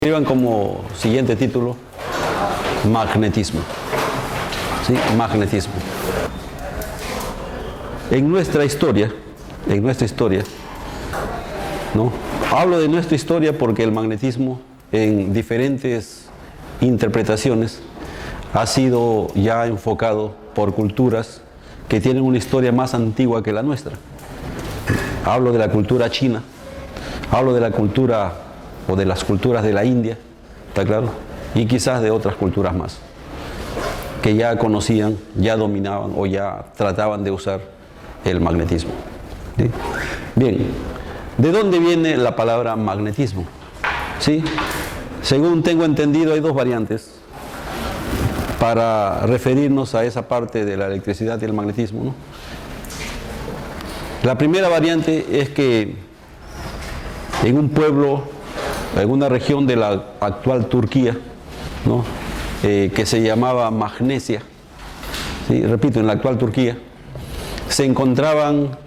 Escriban como siguiente título, magnetismo. ¿Sí? Magnetismo. En nuestra historia, ¿no? Hablo de nuestra historia porque el magnetismo en diferentes interpretaciones ha sido ya enfocado por culturas que tienen una historia más antigua que la nuestra. Hablo de la cultura china, hablo de la cultura o de las culturas de la India, ¿está claro? Y quizás de otras culturas más, que ya conocían, ya dominaban o ya trataban de usar el magnetismo. ¿Sí? Bien, ¿de dónde viene la palabra magnetismo? ¿Sí? Según tengo entendido, hay dos variantes para referirnos a esa parte de la electricidad y el magnetismo, ¿no? La primera variante es que en un pueblo, en una región de la actual Turquía, ¿no? Que se llamaba Magnesia, ¿sí? Repito, en la actual Turquía, se encontraban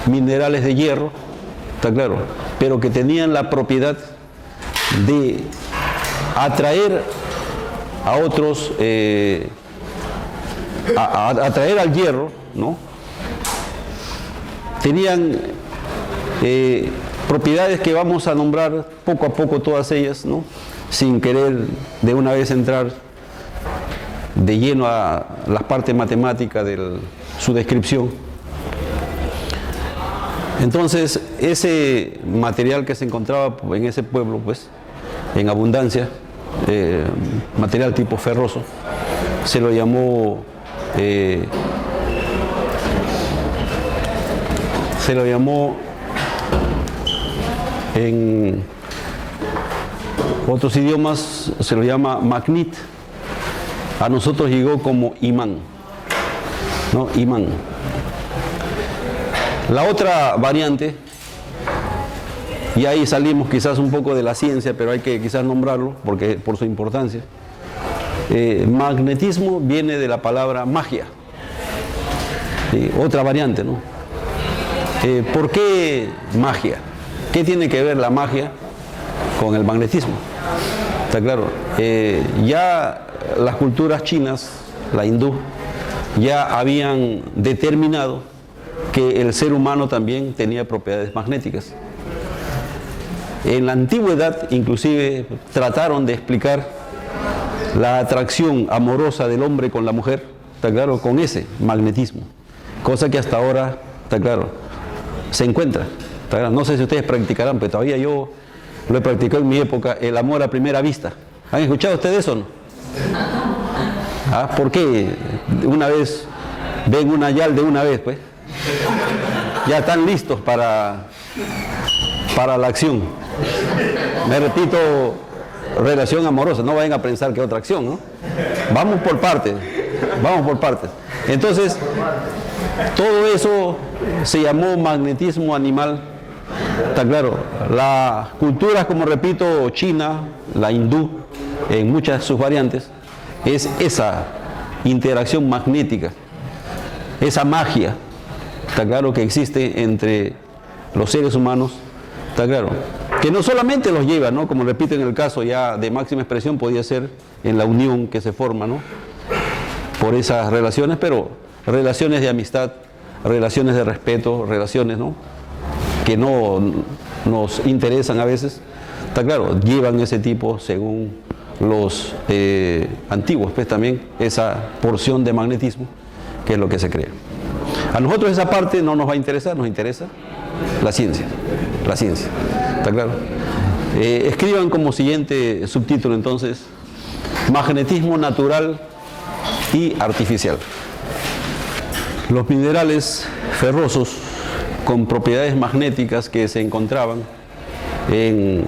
minerales de hierro, está claro, pero que tenían la propiedad de atraer a otros, atraer al hierro, ¿no? Tenían propiedades que vamos a nombrar poco a poco todas ellas, ¿no? Sin querer de una vez entrar de lleno a la parte matemática de su descripción. Entonces, ese material que se encontraba en ese pueblo, pues, en abundancia, material tipo ferroso, se lo llamó en otros idiomas se lo llama magnit. A nosotros llegó como imán, ¿no? Imán. La otra variante, y ahí salimos quizás un poco de la ciencia, pero hay que quizás nombrarlo porque por su importancia. Magnetismo viene de la palabra magia. Otra variante, ¿no? ¿Por qué magia? ¿Qué tiene que ver la magia con el magnetismo? Está claro. Ya las culturas chinas, la hindú, ya habían determinado que el ser humano también tenía propiedades magnéticas. En la antigüedad, inclusive, trataron de explicar la atracción amorosa del hombre con la mujer, está claro, con ese magnetismo, cosa que hasta ahora, está claro, se encuentra. Está claro. No sé si ustedes practicarán, pero todavía yo lo he practicado en mi época, el amor a primera vista. ¿Han escuchado ustedes eso o no? ¿Ah? ¿Por qué? Una vez ven una yal de una vez, pues. Ya están listos para la acción. Me repito, relación amorosa, no vayan a pensar que otra acción, ¿no? Vamos por partes, vamos por partes. Entonces, todo eso se llamó magnetismo animal, está claro. Las culturas, como repito, China, la hindú, en muchas de sus variantes, es esa interacción magnética, esa magia, está claro, que existe entre los seres humanos, está claro, que no solamente los lleva, ¿no? Como repito, en el caso ya de máxima expresión podía ser en la unión que se forma, ¿no? Por esas relaciones, pero relaciones de amistad, relaciones de respeto, relaciones, ¿no? Que no nos interesan a veces, está claro, llevan ese tipo según los antiguos, pues también esa porción de magnetismo, que es lo que se cree. A nosotros esa parte no nos va a interesar, nos interesa la ciencia, ¿está claro? Escriban como siguiente subtítulo entonces, magnetismo natural y artificial. Los minerales ferrosos con propiedades magnéticas que se encontraban en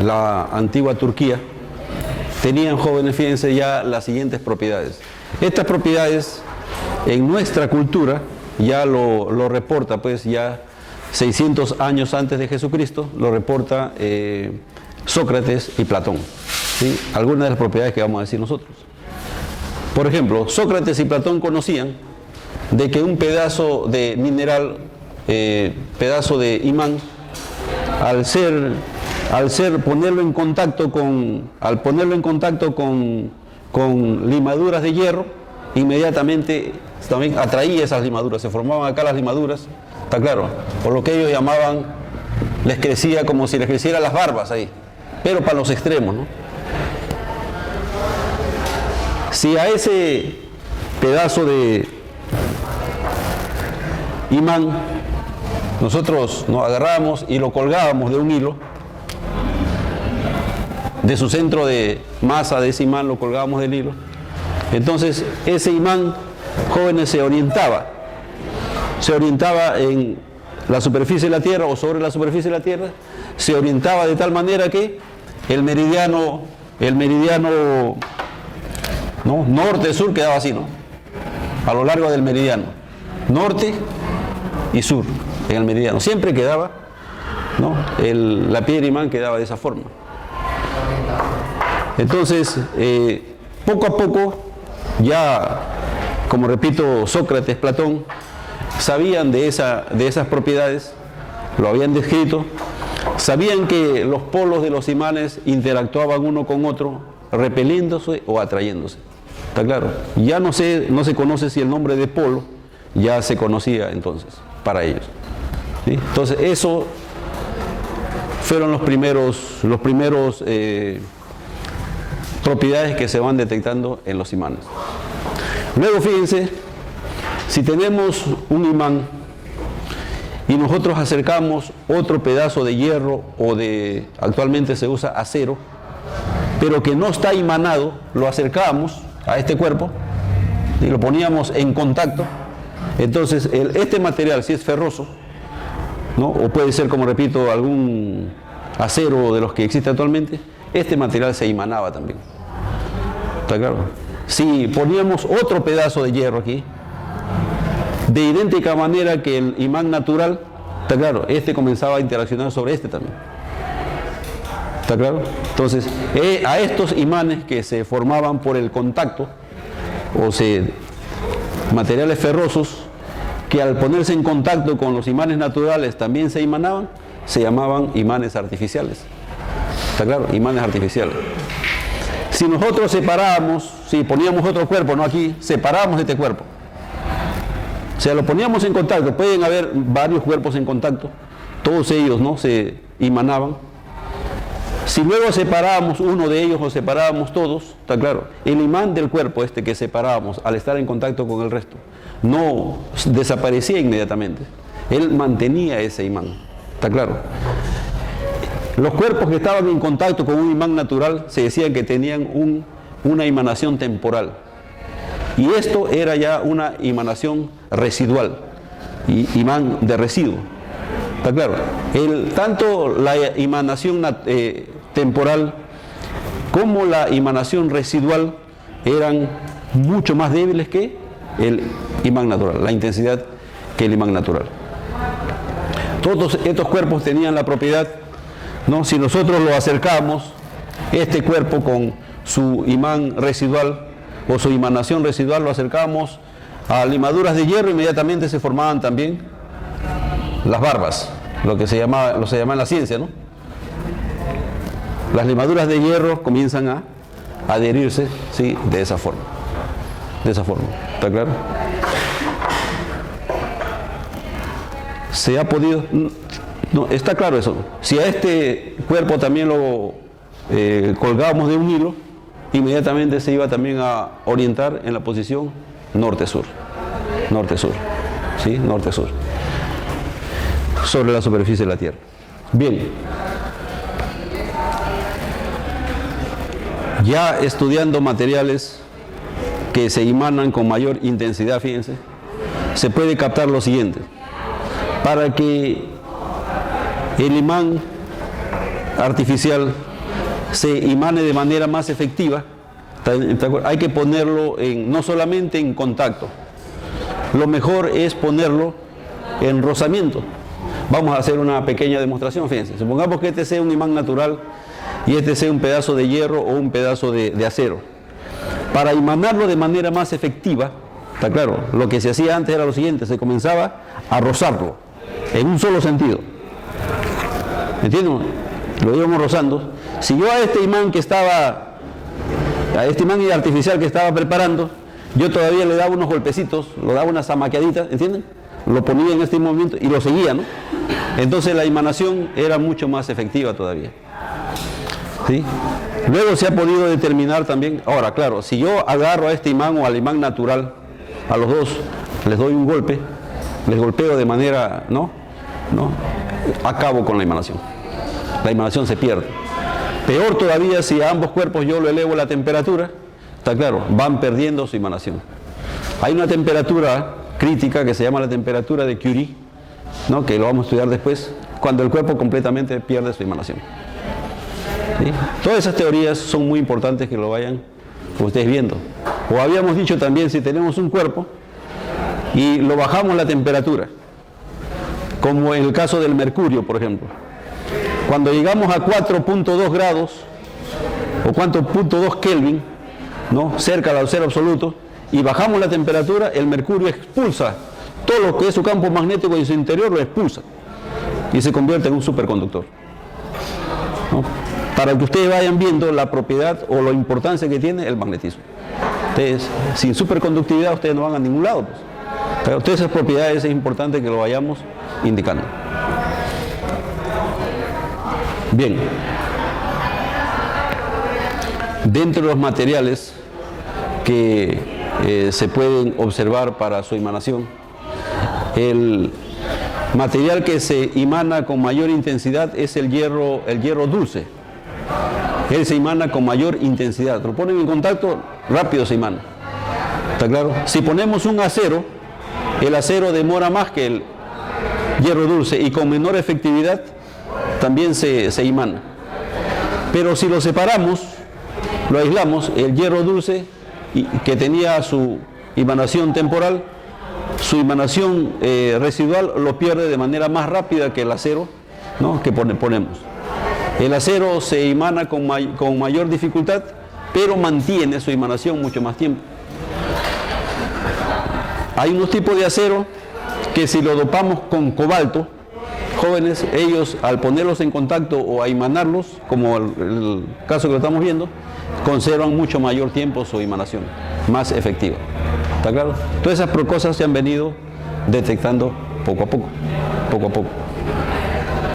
la antigua Turquía tenían, jóvenes, fíjense ya las siguientes propiedades. Estas propiedades en nuestra cultura ya lo reporta, pues ya 600 años antes de Jesucristo, lo reporta Sócrates y Platón, ¿sí? Algunas de las propiedades que vamos a decir nosotros. Por ejemplo, Sócrates y Platón conocían de que un pedazo de mineral, pedazo de imán, al ser al ponerlo en contacto con limaduras de hierro, inmediatamente también atraía esas limaduras, se formaban acá las limaduras, está claro, por lo que ellos llamaban, les crecía como si les crecieran las barbas ahí, pero para los extremos, ¿no? Si a ese pedazo de imán nosotros nos agarrábamos y lo colgábamos de un hilo, de su centro de masa de ese imán lo colgábamos del hilo, entonces ese imán, jóvenes, se orientaba en la superficie de la Tierra o sobre la superficie de la Tierra, se orientaba de tal manera que el meridiano ¿no? Norte-sur quedaba así, ¿no? A lo largo del meridiano, norte y sur en el meridiano, siempre quedaba, ¿no? La piedra imán quedaba de esa forma. Entonces, poco a poco, ya, como repito, Sócrates, Platón, sabían de esas propiedades, lo habían descrito, sabían que los polos de los imanes interactuaban uno con otro, repeliéndose o atrayéndose. ¿Está claro? Ya no se conoce si el nombre de polo ya se conocía entonces para ellos, ¿sí? Entonces, eso fueron los primeros propiedades que se van detectando en los imanes. Luego, fíjense, si tenemos un imán y nosotros acercamos otro pedazo de hierro o actualmente se usa acero, pero que no está imanado, lo acercamos a este cuerpo y lo poníamos en contacto, entonces este material, si es ferroso, ¿no? O puede ser, como repito, algún acero de los que existe actualmente, este material se imanaba también. ¿Está claro? Si poníamos otro pedazo de hierro aquí, de idéntica manera que el imán natural, está claro, este comenzaba a interaccionar sobre este también. ¿Está claro? Entonces, a estos imanes que se formaban por el contacto, materiales ferrosos, que al ponerse en contacto con los imanes naturales también se imanaban, se llamaban imanes artificiales. ¿Está claro? Imanes artificiales. Si nosotros separábamos, si poníamos otro cuerpo, no aquí, separábamos este cuerpo. O sea, lo poníamos en contacto, pueden haber varios cuerpos en contacto, todos ellos, ¿no?, se imanaban. Si luego separábamos uno de ellos o separábamos todos, está claro, el imán del cuerpo que separábamos al estar en contacto con el resto, no desaparecía inmediatamente, él mantenía ese imán, está claro. Los cuerpos que estaban en contacto con un imán natural se decía que tenían una emanación temporal. Y esto era ya una emanación residual, imán de residuo. ¿Está claro? Tanto la emanación temporal como la emanación residual eran mucho más débiles que el imán natural, la intensidad que el imán natural. Todos estos cuerpos tenían la propiedad, ¿no? Si nosotros lo acercamos, este cuerpo con su imán residual o su emanación residual, lo acercamos a limaduras de hierro, inmediatamente se formaban también las barbas, lo que se llama en la ciencia, ¿no? Las limaduras de hierro comienzan a adherirse, ¿sí?, de esa forma. ¿Está claro? Se ha podido... No, está claro eso. Si a este cuerpo también lo colgábamos de un hilo, inmediatamente se iba también a orientar en la posición norte-sur. Norte-sur. ¿Sí? Norte-sur. Sobre la superficie de la Tierra. Bien. Ya estudiando materiales que se imanan con mayor intensidad, fíjense, se puede captar lo siguiente. Para que el imán artificial se imane de manera más efectiva, hay que ponerlo no solamente en contacto, lo mejor es ponerlo en rozamiento. Vamos a hacer una pequeña demostración, fíjense. Supongamos que este sea un imán natural y este sea un pedazo de hierro o un pedazo de acero. Para imanarlo de manera más efectiva, está claro, lo que se hacía antes era lo siguiente: se comenzaba a rozarlo en un solo sentido. ¿Entienden? lo íbamos rozando. Si yo a este imán artificial que estaba preparando, yo todavía le daba unos golpecitos, lo daba unas zamaqueaditas, ¿entienden? Lo ponía en este movimiento y lo seguía, ¿no? Entonces la imanación era mucho más efectiva todavía. ¿Sí? Luego se ha podido determinar también, ahora claro, si yo agarro a este imán o al imán natural, a los dos les doy un golpe, les golpeo de manera, ¿no? Acabo con la imanación. La imanación se pierde. Peor todavía si a ambos cuerpos yo lo elevo la temperatura, está claro, van perdiendo su emanación. Hay una temperatura crítica que se llama la temperatura de Curie, ¿no? Que lo vamos a estudiar después, cuando el cuerpo completamente pierde su emanación. ¿Sí? Todas esas teorías son muy importantes que lo vayan ustedes viendo. O habíamos dicho también, si tenemos un cuerpo y lo bajamos la temperatura, como en el caso del mercurio, por ejemplo. Cuando llegamos a 4.2 grados o 4.2 Kelvin, ¿no? Cerca del cero absoluto, y bajamos la temperatura, el mercurio expulsa todo lo que es su campo magnético en su interior, lo expulsa y se convierte en un superconductor, ¿no? Para que ustedes vayan viendo la propiedad o la importancia que tiene el magnetismo. Ustedes, sin superconductividad ustedes no van a ningún lado, pues. Pero todas esas propiedades es importante que lo vayamos indicando. Bien, dentro de los materiales que se pueden observar para su emanación, el material que se emana con mayor intensidad es el hierro dulce. Él se emana con mayor intensidad. Lo ponen en contacto, rápido se emana. ¿Está claro? Si ponemos un acero, el acero demora más que el hierro dulce y con menor efectividad también se emana. Pero si lo separamos, lo aislamos, el hierro dulce que tenía su emanación temporal, su emanación residual lo pierde de manera más rápida que el acero, ¿no? Que ponemos. El acero se emana con mayor dificultad, pero mantiene su emanación mucho más tiempo. Hay unos tipos de acero que si lo dopamos con cobalto, jóvenes, ellos al ponerlos en contacto o a emanarlos, como el caso que lo estamos viendo, conservan mucho mayor tiempo su emanación, más efectiva. ¿Está claro? Todas esas cosas se han venido detectando poco a poco, poco a poco.